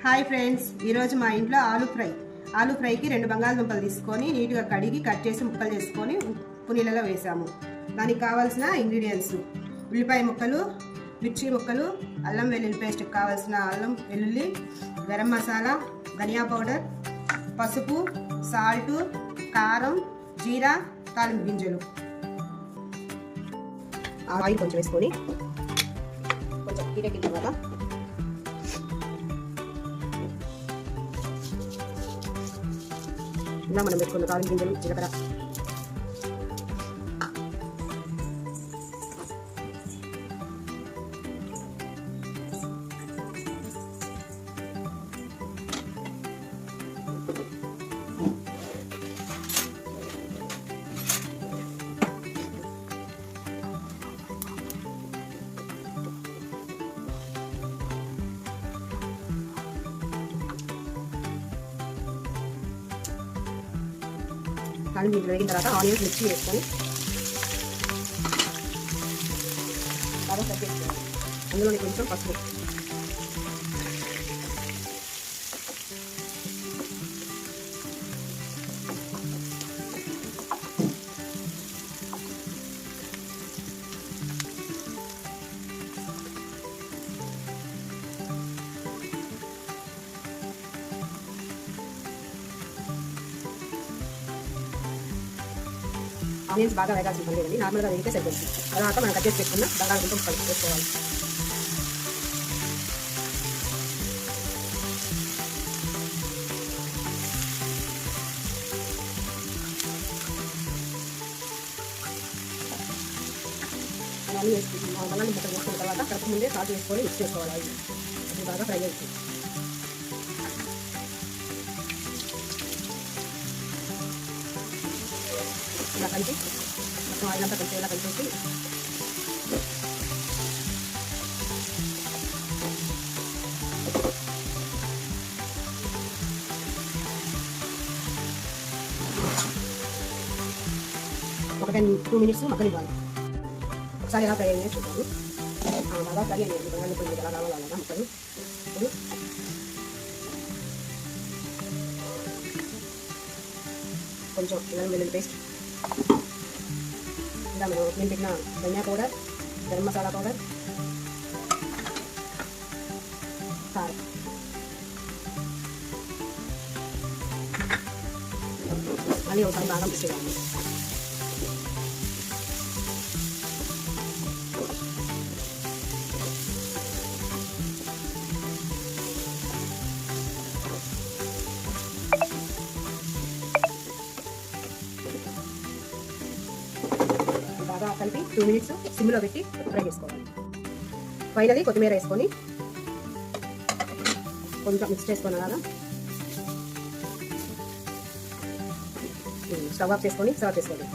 Hi friends, ఈరోజు మా ఇంట్లో ఆలు ఫ్రైకి 2 బంగాళదుంపలు తీసుకొని నీట్గా కడిగి కట్ చేసి ముక్కలు చేసుకొని ఉప్పు నీళ్ళలో వేసాము. దానికి కావాల్సిన ఇంగ్రీడియంట్స్: ఉల్లిపాయ ముక్కలు, మిర్చి ముక్కలు, అల్లం వెల్లుల్లి పేస్ట్కి కావాల్సిన అల్లం వెల్లుల్లి, గరం మసాలా, ధనియా పౌడర్, పసుపు, సాల్ట్, కారం, జీరా, తాలింపు గింజలు. ఆయిల్ కొంచెం వేసుకొని కొంచెం హీటెక్కిన తర్వాత ఇలా మనం పెట్టుకున్న తాలింపు గింజలు, జీలకర్ర, తాలింపు వేగిన తర్వాత ఆనియన్స్, మిర్చి వేసుకొని బాగా ఫ్రై చేసుకోవాలి. అందులోని కొంచెం పసుపు, ఆనియన్స్ బాగా వేగాల్సిన పని లేదండి, నార్మల్గా వేగితే సరిపోతుంది. తర్వాత మనం కట్ చేసి పెట్టుకున్న బంగాళదుంప ముక్కలు వేసుకోవాలి. అవన్నీ వేసుకుంటాం. బంగాళదుంప ముక్కలు వేసుకున్న తర్వాత కడుపు ముందే సాల్ట్ వేసుకొని మిక్స్ చేసుకోవాలి. అది బాగా ఫ్రై అవుతుంది. ఇలా కలిపి మొత్తం ఆయిల్ అంతా కొంచెం ఇలా కలిపేసి ఒక 2 minutes మగ్గనివ్వాలి. ఒకసారి ఎలా ఫ్రై అయ్యాయో చూద్దాము. బాగా ఫ్రై అయ్యాయి. బంగాళదుంపలు ఎలా కావాలి కదా ముక్కలు. ఇప్పుడు కొంచెం అల్లం వెల్లుల్లి పేస్ట్, ఇలా మనం నేను పెట్టిన ధనియా పౌడర్, గరం మసాలా పౌడర్, కారం, మళ్ళీ ఒకసారి బాగా మిక్స్ చేయాలి. బాగా కలిపి 2 minutes సిమ్లో పెట్టి ఫ్రై చేసుకోవాలి. ఫైనలీ కొత్తిమీర వేసుకొని కొంచెం మిక్స్ చేసుకొని అలాగా స్టవ్ ఆఫ్ చేసుకొని సర్వ్ చేసుకోవాలి.